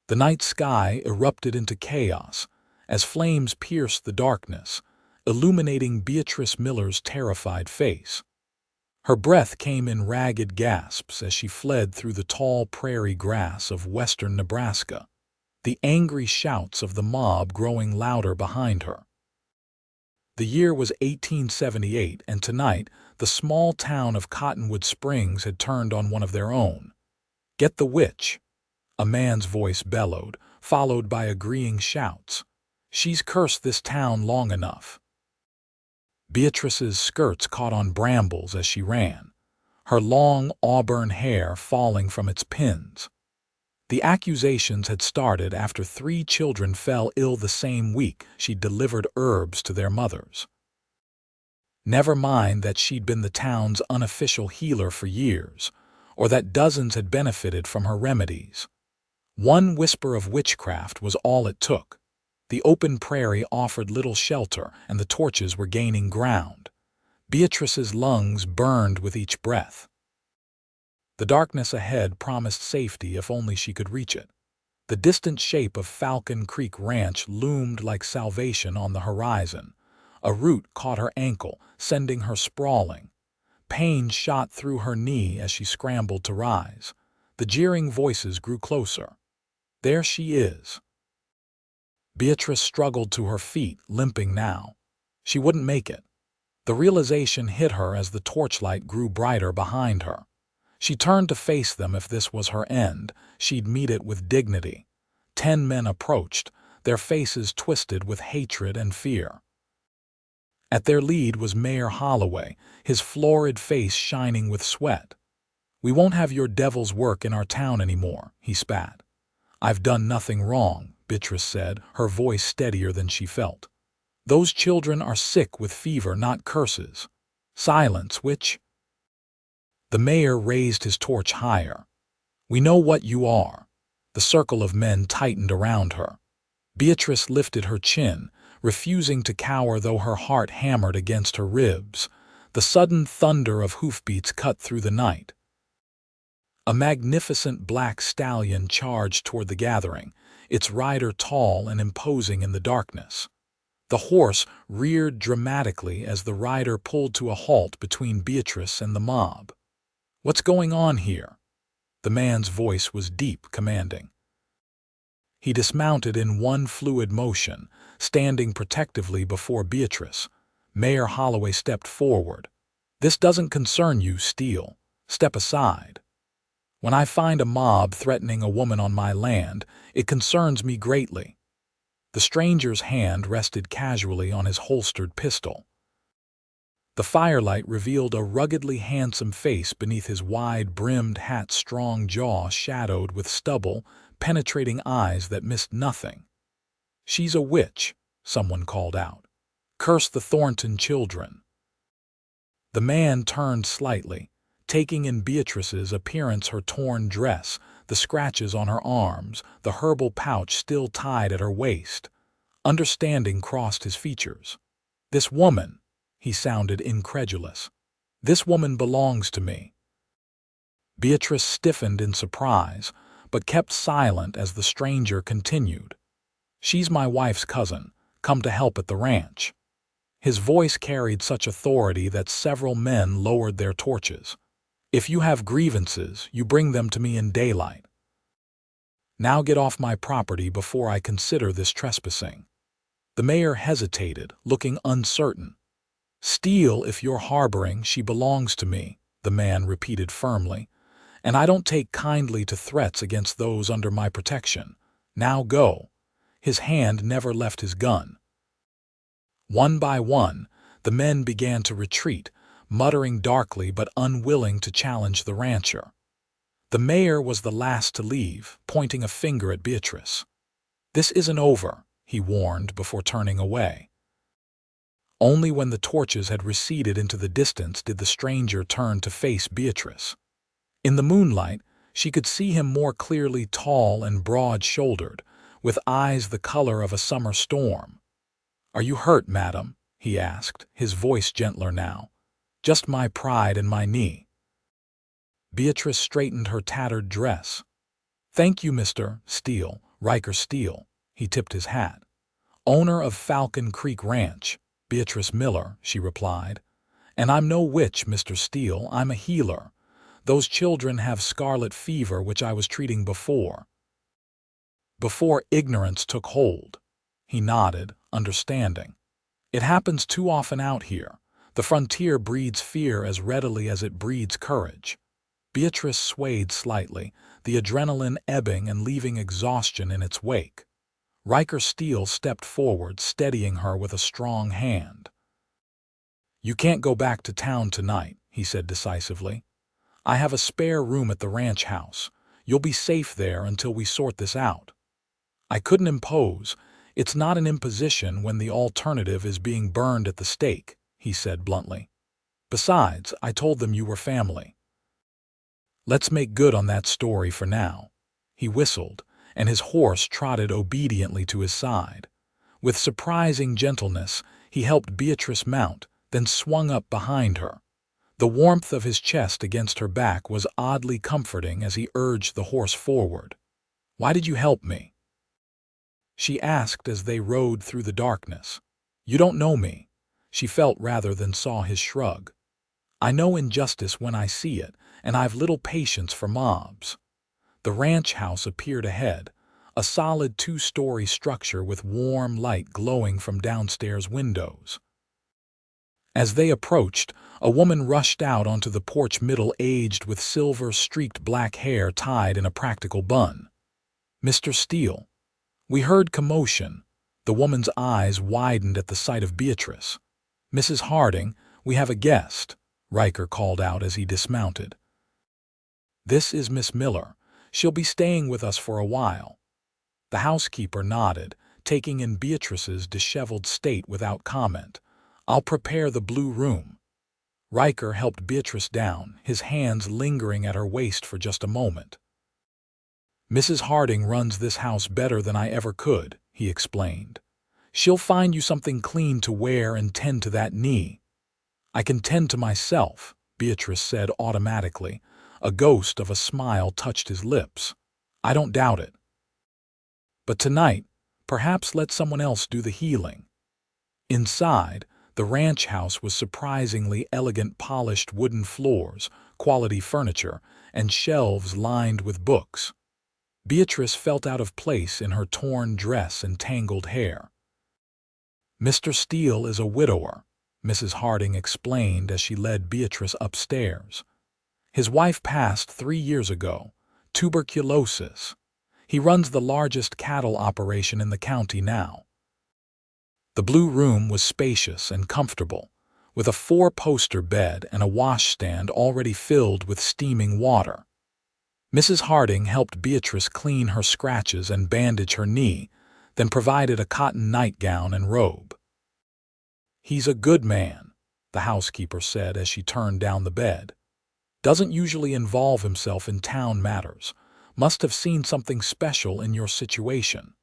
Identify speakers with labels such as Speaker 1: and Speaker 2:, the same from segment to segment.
Speaker 1: The night sky erupted into chaos as flames pierced the darkness, illuminating Beatrice Miller's terrified face. Her breath came in ragged gasps as she fled through the tall prairie grass of western Nebraska, the angry shouts of the mob growing louder behind her. The year was 1878, and tonight the small town of Cottonwood Springs had turned on one of their own. "Get the witch!" a man's voice bellowed, followed by agreeing shouts. "She's cursed this town long enough." Beatrice's skirts caught on brambles as she ran, her long auburn hair falling from its pins. The accusations had started after 3 children fell ill the same week she delivered herbs to their mothers. Never mind that she'd been the town's unofficial healer for years, or that dozens had benefited from her remedies. One whisper of witchcraft was all it took. The open prairie offered little shelter, and the torches were gaining ground. Beatrice's lungs burned with each breath. The darkness ahead promised safety if only she could reach it. The distant shape of Falcon Creek Ranch loomed like salvation on the horizon. A root caught her ankle, sending her sprawling. Pain shot through her knee as she scrambled to rise. The jeering voices grew closer. "There she is." Beatrice struggled to her feet, limping now. She wouldn't make it. The realization hit her as the torchlight grew brighter behind her. She turned to face them. If this was her end, she'd meet it with dignity. 10 men approached, their faces twisted with hatred and fear. At their lead was Mayor Holloway, his florid face shining with sweat. "We won't have your devil's work in our town anymore," he spat. "I've done nothing wrong," Beatrice said, her voice steadier than she felt. "Those children are sick with fever, not curses." "Silence, witch!" The mayor raised his torch higher. "We know what you are." The circle of men tightened around her. Beatrice lifted her chin, refusing to cower though her heart hammered against her ribs. The sudden thunder of hoofbeats cut through the night. A magnificent black stallion charged toward the gathering, its rider tall and imposing in the darkness. The horse reared dramatically as the rider pulled to a halt between Beatrice and the mob. "What's going on here?" The man's voice was deep, commanding. He dismounted in one fluid motion, standing protectively before Beatrice. Mayor Holloway stepped forward. "This doesn't concern you, Steele. Step aside." "When I find a mob threatening a woman on my land, it concerns me greatly." The stranger's hand rested casually on his holstered pistol. The firelight revealed a ruggedly handsome face beneath his wide-brimmed hat's strong jaw shadowed with stubble, penetrating eyes that missed nothing. "She's a witch," someone called out. "Curse the Thornton children." The man turned slightly, taking in Beatrice's appearance, her torn dress, the scratches on her arms, the herbal pouch still tied at her waist. Understanding crossed his features. "This woman," he sounded incredulous. "This woman belongs to me." Beatrice stiffened in surprise, but kept silent as the stranger continued. "She's my wife's cousin, come to help at the ranch." His voice carried such authority that several men lowered their torches. "If you have grievances, you bring them to me in daylight. Now get off my property before I consider this trespassing." The mayor hesitated, looking uncertain. "Steele, if you're harboring, she belongs to me," the man repeated firmly, "and I don't take kindly to threats against those under my protection. Now go." His hand never left his gun. One by one, the men began to retreat, muttering darkly but unwilling to challenge the rancher. The mayor was the last to leave, pointing a finger at Beatrice. "This isn't over," he warned before turning away. Only when the torches had receded into the distance did the stranger turn to face Beatrice. In the moonlight, she could see him more clearly, tall and broad-shouldered, with eyes the color of a summer storm. "Are you hurt, madam?" he asked, his voice gentler now. "Just my pride and my knee." Beatrice straightened her tattered dress. "Thank you, Mr. Steele," Ryker Steele. He tipped his hat. Owner of Falcon Creek Ranch. Beatrice Miller, she replied. And I'm no witch, Mr. Steele, I'm a healer. Those children have scarlet fever, which I was treating before ignorance took hold. He nodded, understanding. It happens too often out here. The frontier breeds fear as readily as it breeds courage. Beatrice swayed slightly, the adrenaline ebbing and leaving exhaustion in its wake. Ryker Steele stepped forward, steadying her with a strong hand. You can't go back to town tonight, he said decisively. I have a spare room at the ranch house. You'll be safe there until we sort this out. I couldn't impose. It's not an imposition when the alternative is being burned at the stake, he said bluntly. Besides, I told them you were family. Let's make good on that story for now. He whistled, and his horse trotted obediently to his side. With surprising gentleness, he helped Beatrice mount, then swung up behind her. The warmth of his chest against her back was oddly comforting as he urged the horse forward. Why did you help me? She asked as they rode through the darkness. You don't know me. She felt rather than saw his shrug. I know injustice when I see it, and I've little patience for mobs. The ranch house appeared ahead, a solid 2-story structure with warm light glowing from downstairs windows. As they approached, a woman rushed out onto the porch, middle-aged with silver-streaked black hair tied in a practical bun. Mr. Steele. We heard commotion. The woman's eyes widened at the sight of Beatrice. Mrs. Harding, we have a guest, Ryker called out as he dismounted. This is Miss Miller. She'll be staying with us for a while. The housekeeper nodded, taking in Beatrice's disheveled state without comment. I'll prepare the blue room. Ryker helped Beatrice down, his hands lingering at her waist for just a moment. Mrs. Harding runs this house better than I ever could, he explained. She'll find you something clean to wear and tend to that knee. I can tend to myself, Beatrice said automatically. A ghost of a smile touched his lips. I don't doubt it. But tonight, perhaps let someone else do the healing. Inside, the ranch house was surprisingly elegant, polished wooden floors, quality furniture, and shelves lined with books. Beatrice felt out of place in her torn dress and tangled hair. Mr. Steele is a widower, Mrs. Harding explained as she led Beatrice upstairs. His wife passed 3 years ago, tuberculosis. He runs the largest cattle operation in the county now. The blue room was spacious and comfortable, with a 4-poster bed and a washstand already filled with steaming water. Mrs. Harding helped Beatrice clean her scratches and bandage her knee, then provided a cotton nightgown and robe. He's a good man, the housekeeper said as she turned down the bed. Doesn't usually involve himself in town matters. Must have seen something special in your situation.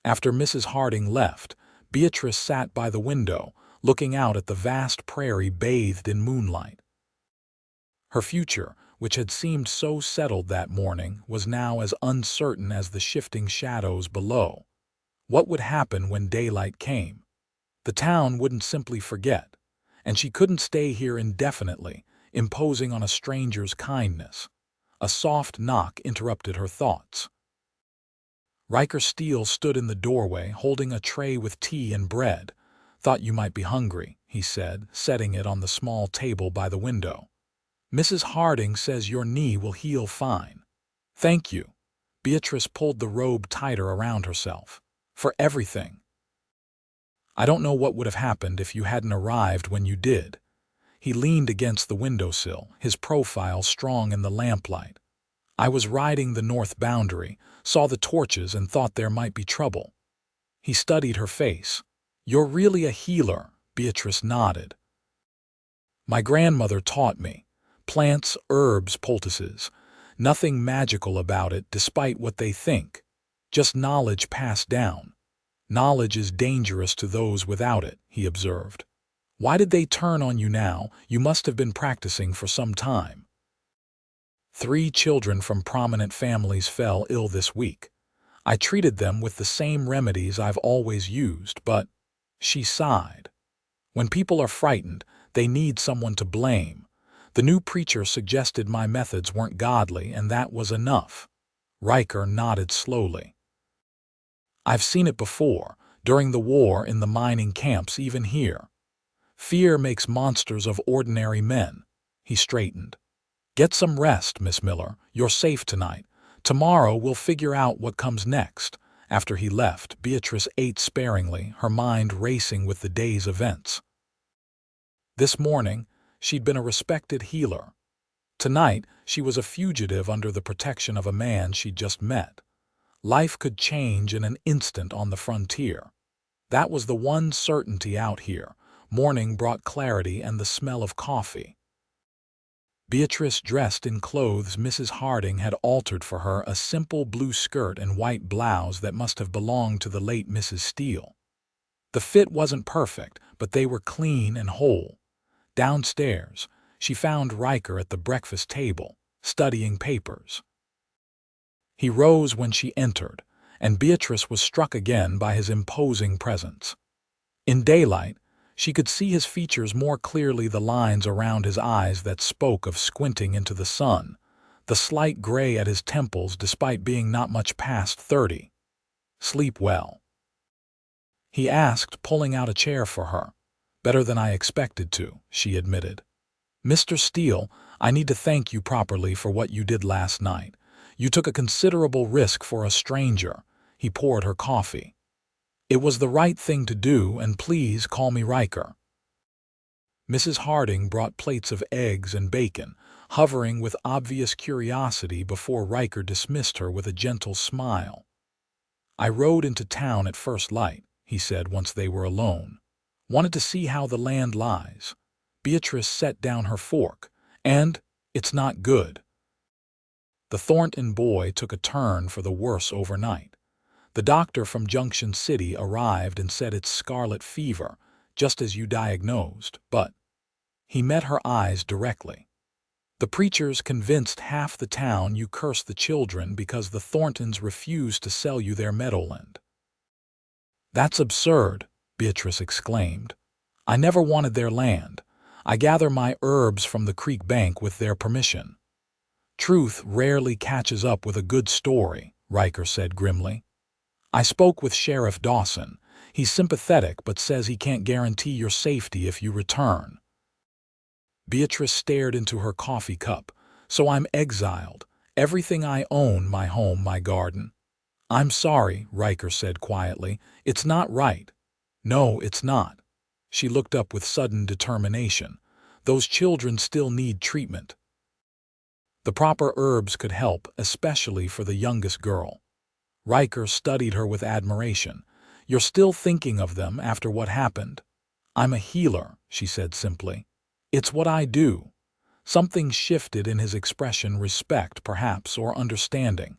Speaker 1: After Mrs. Harding left, Beatrice sat by the window, looking out at the vast prairie bathed in moonlight. Her future, which had seemed so settled that morning, was now as uncertain as the shifting shadows below. What would happen when daylight came? The town wouldn't simply forget, and she couldn't stay here indefinitely, imposing on a stranger's kindness. A soft knock interrupted her thoughts. Ryker Steele stood in the doorway holding a tray with tea and bread. Thought you might be hungry, he said, setting it on the small table by the window. Mrs. Harding says your knee will heal fine. Thank you. Beatrice pulled the robe tighter around herself. For everything. I don't know what would have happened if you hadn't arrived when you did. He leaned against the windowsill, his profile strong in the lamplight. I was riding the north boundary, saw the torches and thought there might be trouble. He studied her face. You're really a healer, Beatrice nodded. My grandmother taught me. Plants, herbs, poultices. Nothing magical about it despite what they think. Just knowledge passed down. Knowledge is dangerous to those without it, he observed. Why did they turn on you now? You must have been practicing for some time. 3 children from prominent families fell ill this week. I treated them with the same remedies I've always used, but—" She sighed. "When people are frightened, they need someone to blame. The new preacher suggested my methods weren't godly, and that was enough." Ryker nodded slowly. "I've seen it before, during the war, in the mining camps, even here. Fear makes monsters of ordinary men." He straightened. "Get some rest, Miss Miller. You're safe tonight. Tomorrow we'll figure out what comes next." After he left, Beatrice ate sparingly, her mind racing with the day's events. This morning, she'd been a respected healer. Tonight, she was a fugitive under the protection of a man she'd just met. Life could change in an instant on the frontier. That was the one certainty out here. Morning brought clarity and the smell of coffee. Beatrice dressed in clothes Mrs. Harding had altered for her, a simple blue skirt and white blouse that must have belonged to the late Mrs. Steele. The fit wasn't perfect, but they were clean and whole. Downstairs, she found Ryker at the breakfast table, studying papers. He rose when she entered, and Beatrice was struck again by his imposing presence. In daylight, she could see his features more clearly, the lines around his eyes that spoke of squinting into the sun, the slight gray at his temples despite being not much past 30. "Sleep well?" he asked, pulling out a chair for her. "Better than I expected to," she admitted. "Mr. Steele, I need to thank you properly for what you did last night. You took a considerable risk for a stranger." He poured her coffee. "It was the right thing to do, and please call me Ryker." Mrs. Harding brought plates of eggs and bacon, hovering with obvious curiosity before Ryker dismissed her with a gentle smile. "I rode into town at first light," he said once they were alone. "Wanted to see how the land lies." Beatrice set down her fork. "And it's not good." The Thornton boy took a turn for the worse overnight. The doctor from Junction City arrived and said it's scarlet fever, just as you diagnosed, but— He met her eyes directly. "The preacher's convinced half the town you curse the children because the Thorntons refuse to sell you their meadowland." "That's absurd," Beatrice exclaimed. "I never wanted their land. I gather my herbs from the creek bank with their permission." "Truth rarely catches up with a good story," Ryker said grimly. "I spoke with Sheriff Dawson. He's sympathetic but says he can't guarantee your safety if you return." Beatrice stared into her coffee cup. "So I'm exiled. Everything I own, my home, my garden." "I'm sorry," Ryker said quietly. "It's not right." "No, it's not." She looked up with sudden determination. "Those children still need treatment. The proper herbs could help, especially for the youngest girl." Ryker studied her with admiration. "You're still thinking of them after what happened?" "I'm a healer," she said simply. "It's what I do." Something shifted in his expression, respect perhaps, or understanding.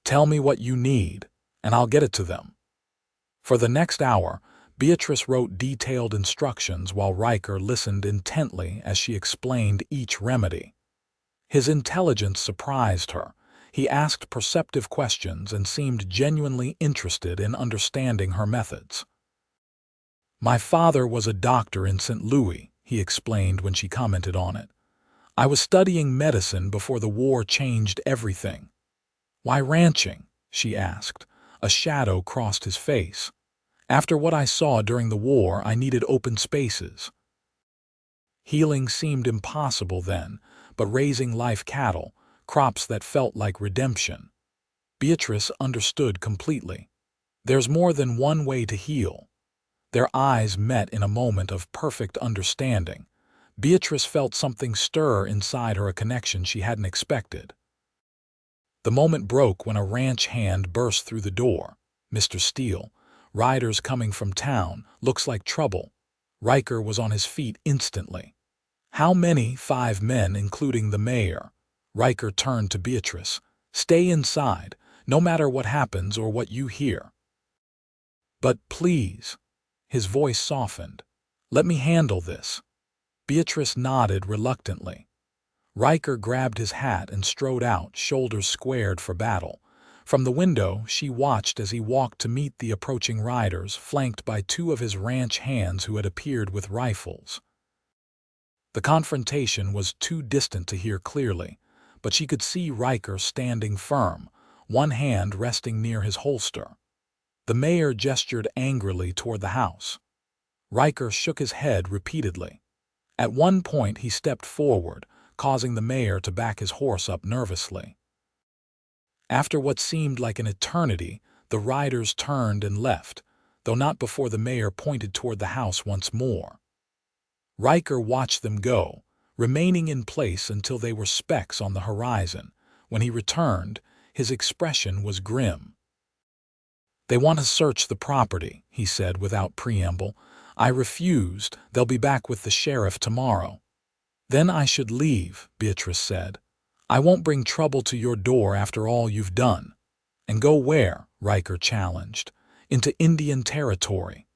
Speaker 1: "Tell me what you need, and I'll get it to them." For the next hour, Beatrice wrote detailed instructions while Ryker listened intently as she explained each remedy. His intelligence surprised her. He asked perceptive questions and seemed genuinely interested in understanding her methods. "My father was a doctor in St. Louis," he explained when she commented on it. "I was studying medicine before the war changed everything." "Why ranching?" she asked. A shadow crossed his face. "After what I saw during the war, I needed open spaces." Healing seemed impossible then, but raising live cattle, crops that felt like redemption. Beatrice understood completely. There's more than one way to heal. Their eyes met in a moment of perfect understanding. Beatrice felt something stir inside her, a connection she hadn't expected. The moment broke when a ranch hand burst through the door. "Mr. Steele, riders coming from town, looks like trouble." Ryker was on his feet instantly. "How many?" "5 men, including the mayor." Ryker turned to Beatrice. "Stay inside, no matter what happens or what you hear." "But please," his voice softened, "let me handle this." Beatrice nodded reluctantly. Ryker grabbed his hat and strode out, shoulders squared for battle. From the window, she watched as he walked to meet the approaching riders, flanked by two of his ranch hands who had appeared with rifles. The confrontation was too distant to hear clearly, but she could see Ryker standing firm, one hand resting near his holster. The mayor gestured angrily toward the house. Ryker shook his head repeatedly. At one point he stepped forward, causing the mayor to back his horse up nervously. After what seemed like an eternity, the riders turned and left, though not before the mayor pointed toward the house once more. Ryker watched them go, remaining in place until they were specks on the horizon. When he returned, his expression was grim. "They want to search the property," he said without preamble. "I refused. They'll be back with the sheriff tomorrow." "Then I should leave," Beatrice said. "I won't bring trouble to your door after all you've done." "And go where?" Ryker challenged. "Into Indian Territory."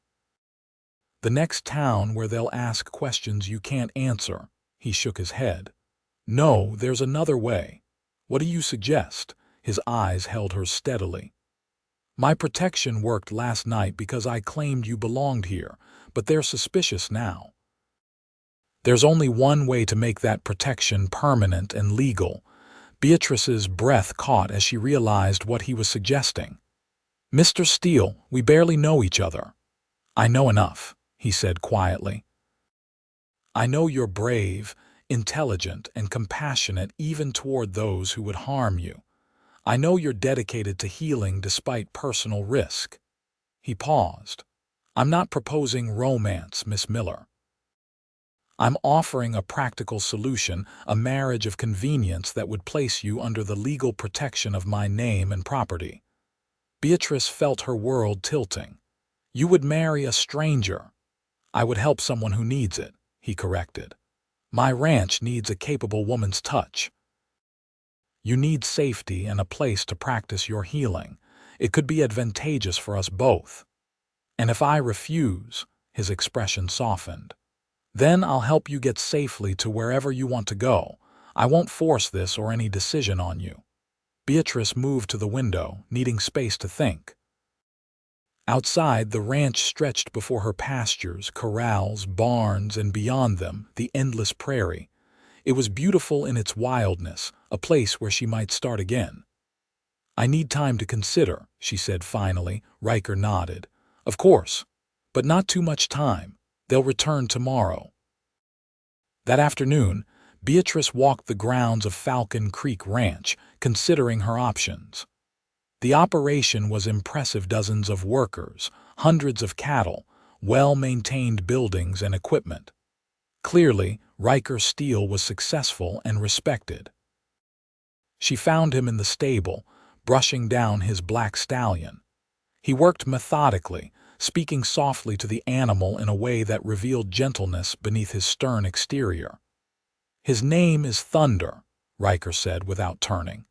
Speaker 1: "The next town where they'll ask questions you can't answer." He shook his head. "No, there's another way." "What do you suggest?" His eyes held hers steadily. "My protection worked last night because I claimed you belonged here, but they're suspicious now. There's only one way to make that protection permanent and legal." Beatrice's breath caught as she realized what he was suggesting. "Mr. Steele, we barely know each other." "I know enough," he said quietly. "I know you're brave, intelligent, and compassionate even toward those who would harm you. I know you're dedicated to healing despite personal risk." He paused. "I'm not proposing romance, Miss Miller. I'm offering a practical solution, a marriage of convenience that would place you under the legal protection of my name and property." Beatrice felt her world tilting. "You would marry a stranger." "I would help someone who needs it," he corrected. "My ranch needs a capable woman's touch." "You need safety and a place to practice your healing. It could be advantageous for us both." "And if I refuse?" His expression softened. "Then I'll help you get safely to wherever you want to go. I won't force this or any decision on you." Beatrice moved to the window, needing space to think. Outside, the ranch stretched before her, pastures, corrals, barns, and beyond them, the endless prairie. It was beautiful in its wildness, a place where she might start again. "I need time to consider," she said finally. Ryker nodded. "Of course, but not too much time. They'll return tomorrow." That afternoon, Beatrice walked the grounds of Falcon Creek Ranch, considering her options. The operation was impressive: dozens of workers, hundreds of cattle, well-maintained buildings and equipment. Clearly, Ryker Steele was successful and respected. She found him in the stable, brushing down his black stallion. He worked methodically, speaking softly to the animal in a way that revealed gentleness beneath his stern exterior. "His name is Thunder," Ryker said without turning.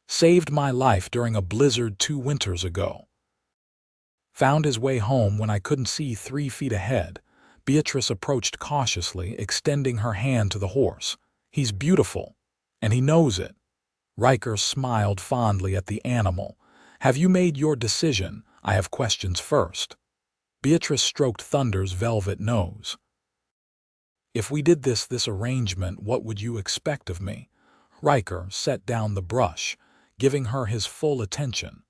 Speaker 1: "Saved my life during a blizzard 2 winters ago. Found his way home when I couldn't see 3 feet ahead." Beatrice approached cautiously, extending her hand to the horse. "He's beautiful, and he knows it." Ryker smiled fondly at the animal. "Have you made your decision? I have questions first." Beatrice stroked Thunder's velvet nose. "If we did this arrangement, what would you expect of me?" Ryker set down the brush, giving her his full attention.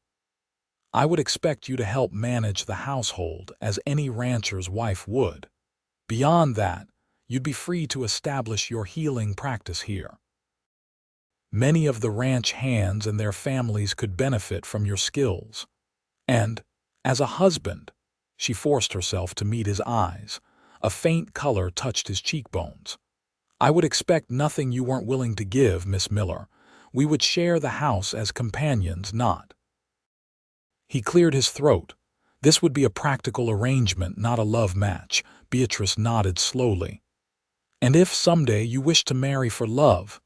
Speaker 1: "I would expect you to help manage the household, as any rancher's wife would. Beyond that, you'd be free to establish your healing practice here. Many of the ranch hands and their families could benefit from your skills. And, as a husband," she forced herself to meet his eyes. A faint color touched his cheekbones. "I would expect nothing you weren't willing to give, Miss Miller. We would share the house as companions, not—" He cleared his throat. "This would be a practical arrangement, not a love match." Beatrice nodded slowly. "And if someday you wish to marry for love—"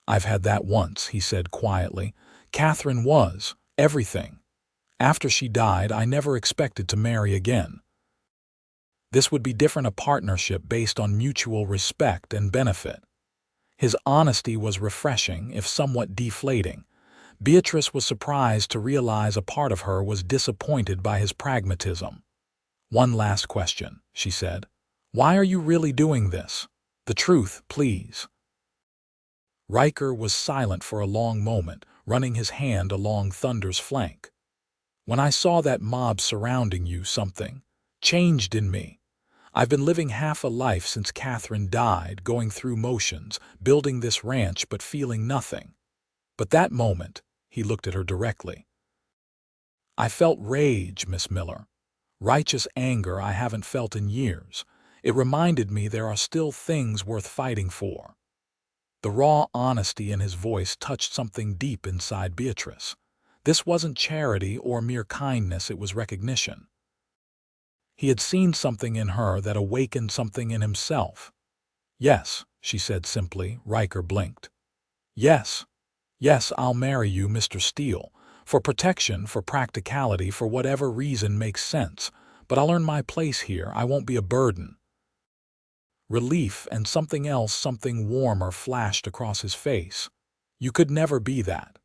Speaker 1: "I've had that once," he said quietly. "Catherine was everything. After she died, I never expected to marry again. This would be different, a partnership based on mutual respect and benefit." His honesty was refreshing, if somewhat deflating. Beatrice was surprised to realize a part of her was disappointed by his pragmatism. "One last question," she said. "Why are you really doing this? The truth, please." Ryker was silent for a long moment, running his hand along Thunder's flank. "When I saw that mob surrounding you, something changed in me. I've been living half a life since Catherine died, going through motions, building this ranch but feeling nothing. But that moment," he looked at her directly, "I felt rage, Miss Miller. Righteous anger I haven't felt in years. It reminded me there are still things worth fighting for." The raw honesty in his voice touched something deep inside Beatrice. This wasn't charity or mere kindness, it was recognition. He had seen something in her that awakened something in himself. "Yes," she said simply. Ryker blinked. "Yes. Yes, I'll marry you, Mr. Steele. For protection, for practicality, for whatever reason makes sense. But I'll earn my place here. I won't be a burden." Relief and something else, something warmer, flashed across his face. "You could never be that."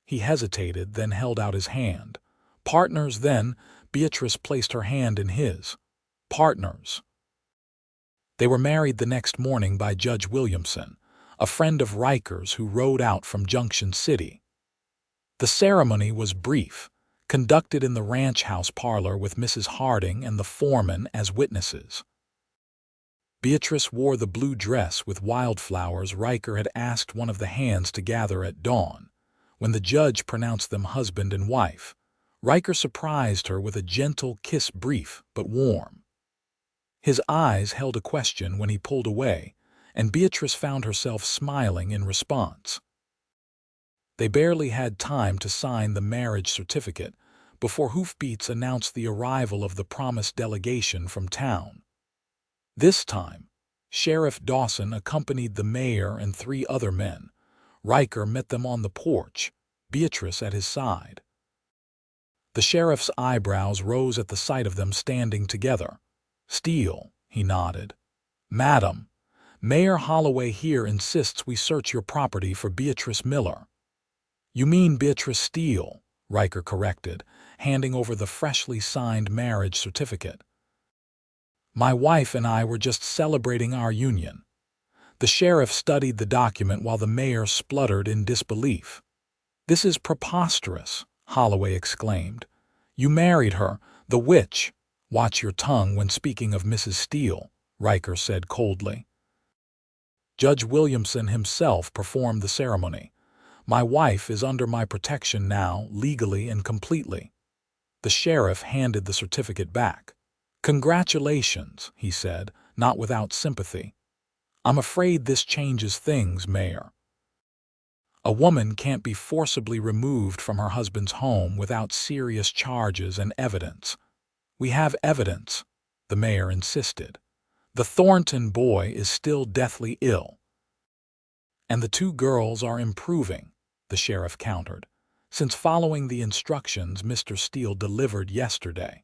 Speaker 1: He hesitated, then held out his hand. "Partners, then?" Beatrice placed her hand in his. "Partners." They were married the next morning by Judge Williamson, a friend of Ryker's who rode out from Junction City. The ceremony was brief, conducted in the ranch house parlor with Mrs. Harding and the foreman as witnesses. Beatrice wore the blue dress with wildflowers Ryker had asked one of the hands to gather at dawn. When the judge pronounced them husband and wife, Ryker surprised her with a gentle kiss, brief but warm. His eyes held a question when he pulled away, and Beatrice found herself smiling in response. They barely had time to sign the marriage certificate before hoofbeats announced the arrival of the promised delegation from town. This time, Sheriff Dawson accompanied the mayor and 3 other men. Ryker met them on the porch, Beatrice at his side. The sheriff's eyebrows rose at the sight of them standing together. "Steele," he nodded. "Madam, Mayor Holloway here insists we search your property for Beatrice Miller." "You mean Beatrice Steele," Ryker corrected, handing over the freshly signed marriage certificate. "My wife and I were just celebrating our union." The sheriff studied the document while the mayor spluttered in disbelief. "This is preposterous," Holloway exclaimed. "You married her, the witch." "Watch your tongue when speaking of Mrs. Steele," Ryker said coldly. "Judge Williamson himself performed the ceremony. My wife is under my protection now, legally and completely." The sheriff handed the certificate back. "Congratulations," he said, not without sympathy. "I'm afraid this changes things, Mayor. A woman can't be forcibly removed from her husband's home without serious charges and evidence." "We have evidence," the mayor insisted. "The Thornton boy is still deathly ill." "And the 2 girls are improving," the sheriff countered, "since following the instructions Mr. Steele delivered yesterday.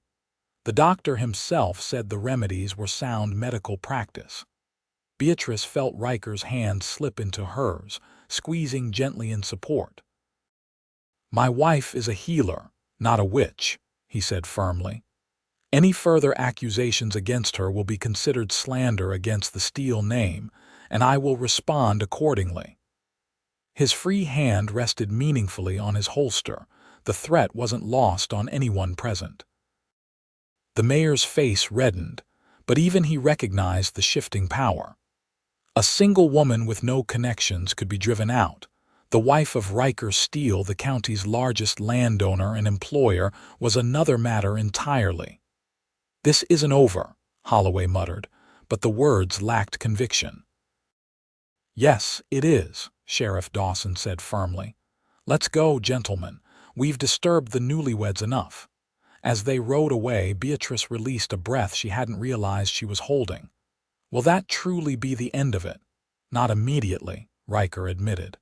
Speaker 1: The doctor himself said the remedies were sound medical practice." Beatrice felt Ryker's hand slip into hers, squeezing gently in support. "My wife is a healer, not a witch," he said firmly. "Any further accusations against her will be considered slander against the Steele name, and I will respond accordingly." His free hand rested meaningfully on his holster. The threat wasn't lost on anyone present. The mayor's face reddened, but even he recognized the shifting power. A single woman with no connections could be driven out. The wife of Ryker Steele, the county's largest landowner and employer, was another matter entirely. "This isn't over," Holloway muttered, but the words lacked conviction. "Yes, it is," Sheriff Dawson said firmly. "Let's go, gentlemen. We've disturbed the newlyweds enough." As they rode away, Beatrice released a breath she hadn't realized she was holding. "Will that truly be the end of it?" "Not immediately," Ryker admitted.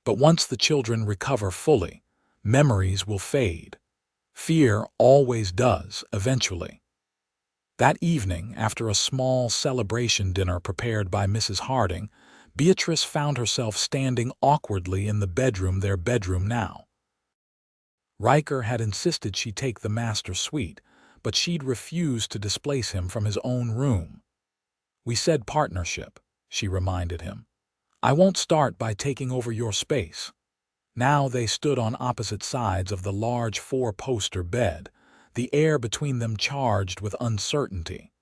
Speaker 1: "But once the children recover fully, memories will fade. Fear always does, eventually." That evening, after a small celebration dinner prepared by Mrs. Harding, Beatrice found herself standing awkwardly in their bedroom now. Ryker had insisted she take the master suite, but she'd refused to displace him from his own room. "We said partnership," she reminded him. "I won't start by taking over your space." Now they stood on opposite sides of the large four-poster bed, the air between them charged with uncertainty.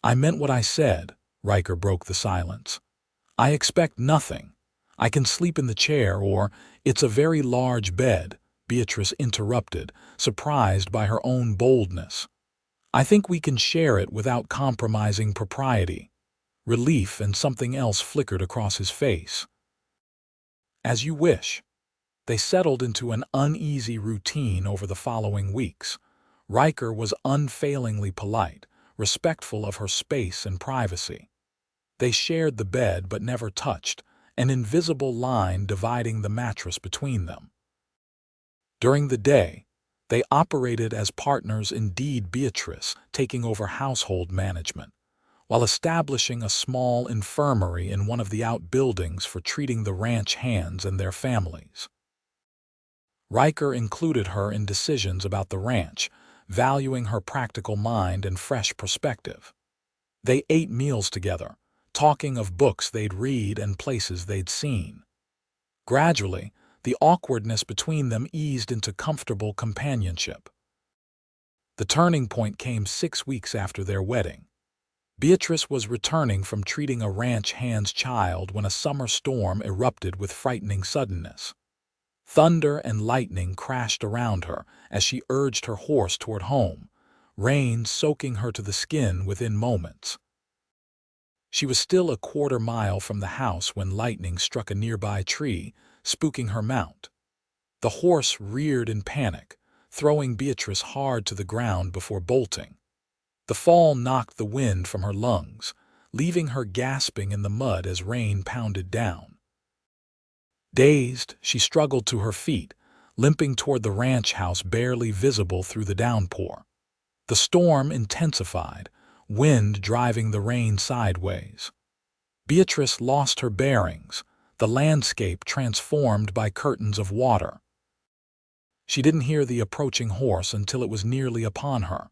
Speaker 1: "I meant what I said," Ryker broke the silence. "I expect nothing. I can sleep in the chair, or it's a very large bed," Beatrice interrupted, surprised by her own boldness. "I think we can share it without compromising propriety." Relief and something else flickered across his face. "As you wish." They settled into an uneasy routine over the following weeks. Ryker was unfailingly polite, respectful of her space and privacy. They shared the bed but never touched, an invisible line dividing the mattress between them. During the day, they operated as partners, indeed, Beatrice taking over household management, while establishing a small infirmary in one of the outbuildings for treating the ranch hands and their families. Ryker included her in decisions about the ranch, valuing her practical mind and fresh perspective. They ate meals together, talking of books they'd read and places they'd seen. Gradually, the awkwardness between them eased into comfortable companionship. The turning point came 6 weeks after their wedding. Beatrice was returning from treating a ranch hand's child when a summer storm erupted with frightening suddenness. Thunder and lightning crashed around her as she urged her horse toward home, rain soaking her to the skin within moments. She was still a quarter-mile from the house when lightning struck a nearby tree, spooking her mount. The horse reared in panic, throwing Beatrice hard to the ground before bolting. The fall knocked the wind from her lungs, leaving her gasping in the mud as rain pounded down. Dazed, she struggled to her feet, limping toward the ranch house barely visible through the downpour. The storm intensified, wind driving the rain sideways. Beatrice lost her bearings, the landscape transformed by curtains of water. She didn't hear the approaching horse until it was nearly upon her.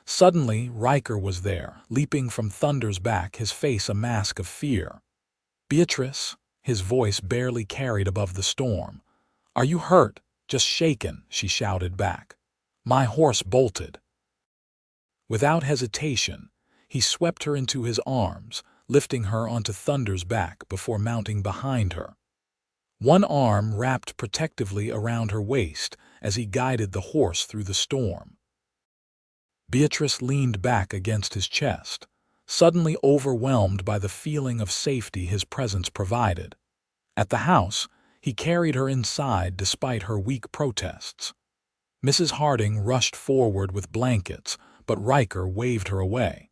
Speaker 1: Suddenly, Ryker was there, leaping from Thunder's back, his face a mask of fear. "Beatrice," his voice barely carried above the storm. "Are you hurt? Just shaken," she shouted back. "My horse bolted." Without hesitation, he swept her into his arms, lifting her onto Thunder's back before mounting behind her. One arm wrapped protectively around her waist as he guided the horse through the storm. Beatrice leaned back against his chest, suddenly overwhelmed by the feeling of safety his presence provided. At the house, he carried her inside despite her weak protests. Mrs. Harding rushed forward with blankets, but Ryker waved her away.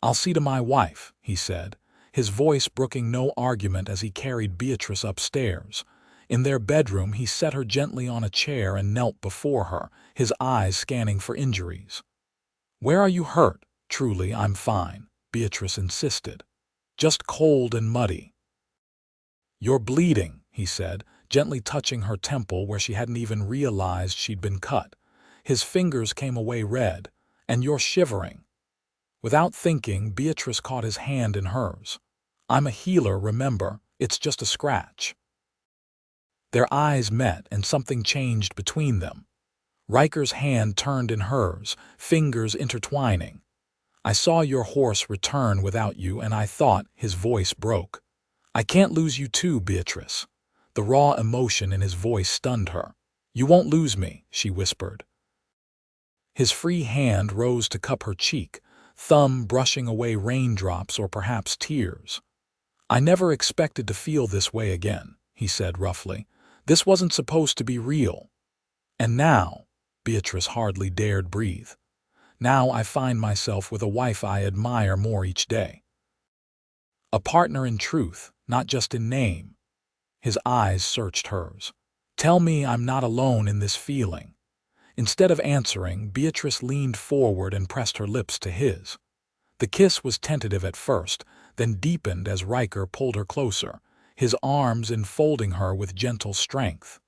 Speaker 1: "I'll see to my wife," he said, his voice brooking no argument as he carried Beatrice upstairs. In their bedroom, he set her gently on a chair and knelt before her, his eyes scanning for injuries. "Where are you hurt?" "Truly, I'm fine," Beatrice insisted. "Just cold and muddy." "You're bleeding," he said, gently touching her temple where she hadn't even realized she'd been cut. His fingers came away red. "And you're shivering." Without thinking, Beatrice caught his hand in hers. "I'm a healer, remember, it's just a scratch." Their eyes met and something changed between them. Ryker's hand turned in hers, fingers intertwining. "I saw your horse return without you and I thought," his voice broke. "I can't lose you too, Beatrice." The raw emotion in his voice stunned her. "You won't lose me," she whispered. His free hand rose to cup her cheek, thumb brushing away raindrops or perhaps tears. "I never expected to feel this way again," he said roughly. "This wasn't supposed to be real." "And now," Beatrice hardly dared breathe, "now I find myself with a wife I admire more each day. A partner in truth, not just in name." His eyes searched hers. "Tell me I'm not alone in this feeling." Instead of answering, Beatrice leaned forward and pressed her lips to his. The kiss was tentative at first, then deepened as Ryker pulled her closer, his arms enfolding her with gentle strength.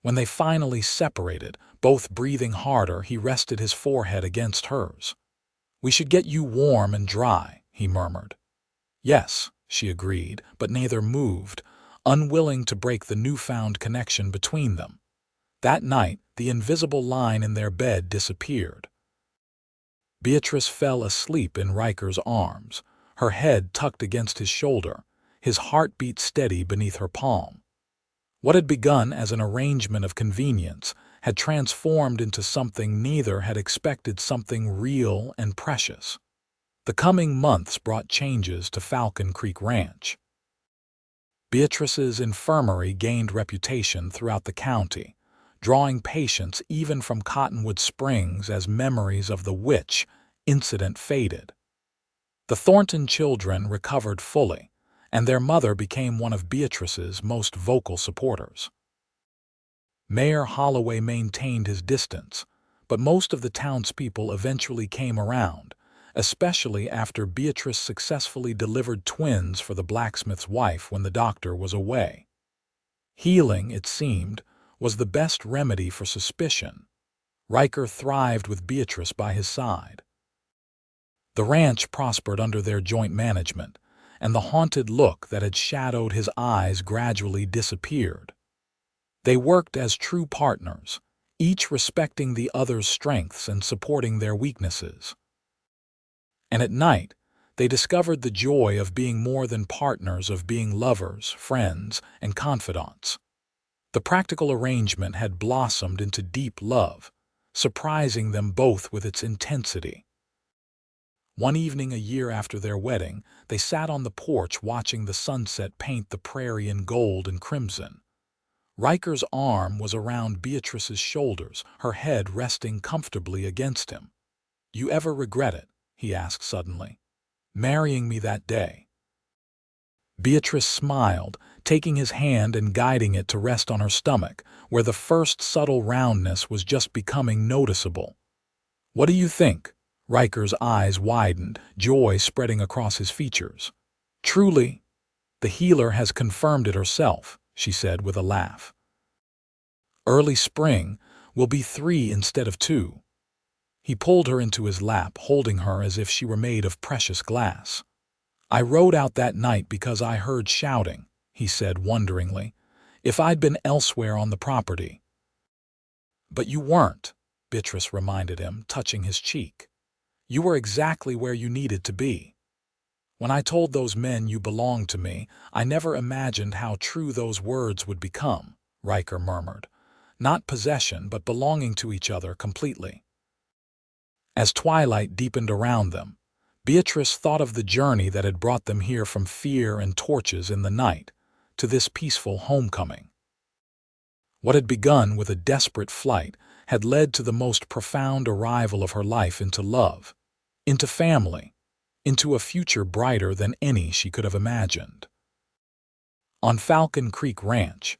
Speaker 1: When they finally separated, both breathing harder, he rested his forehead against hers. "We should get you warm and dry," he murmured. "Yes," she agreed, but neither moved, unwilling to break the newfound connection between them. That night, the invisible line in their bed disappeared. Beatrice fell asleep in Ryker's arms, her head tucked against his shoulder, his heartbeat steady beneath her palm. What had begun as an arrangement of convenience had transformed into something neither had expected, something real and precious. The coming months brought changes to Falcon Creek Ranch. Beatrice's infirmary gained reputation throughout the county, drawing patients even from Cottonwood Springs as memories of the witch incident faded. The Thornton children recovered fully, and their mother became one of Beatrice's most vocal supporters. Mayor Holloway maintained his distance, but most of the townspeople eventually came around, especially after Beatrice successfully delivered twins for the blacksmith's wife when the doctor was away. Healing, it seemed, was the best remedy for suspicion. Ryker thrived with Beatrice by his side. The ranch prospered under their joint management, and the haunted look that had shadowed his eyes gradually disappeared. They worked as true partners, each respecting the other's strengths and supporting their weaknesses. And at night, they discovered the joy of being more than partners, of being lovers, friends, and confidants. The practical arrangement had blossomed into deep love, surprising them both with its intensity. One evening a year after their wedding, they sat on the porch watching the sunset paint the prairie in gold and crimson. Ryker's arm was around Beatrice's shoulders, her head resting comfortably against him. "You ever regret it?" he asked suddenly. "Marrying me that day?" Beatrice smiled, taking his hand and guiding it to rest on her stomach, where the first subtle roundness was just becoming noticeable. "What do you think?" Ryker's eyes widened, joy spreading across his features. "Truly, the healer has confirmed it herself," she said with a laugh. "Early spring will be 3 instead of 2. He pulled her into his lap, holding her as if she were made of precious glass. "I rode out that night because I heard shouting," he said wonderingly. "If I'd been elsewhere on the property." "But you weren't," Beatrice reminded him, touching his cheek. "You were exactly where you needed to be. When I told those men you belonged to me, I never imagined how true those words would become," Ryker murmured. "Not possession, but belonging to each other completely." As twilight deepened around them, Beatrice thought of the journey that had brought them here, from fear and torches in the night to this peaceful homecoming. What had begun with a desperate flight had led to the most profound arrival of her life into love, into family, into a future brighter than any she could have imagined. On Falcon Creek Ranch,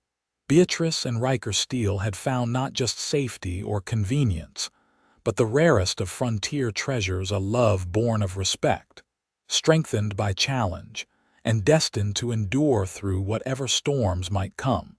Speaker 1: Beatrice and Ryker Steele had found not just safety or convenience, but the rarest of frontier treasures, a love born of respect, strengthened by challenge, and destined to endure through whatever storms might come.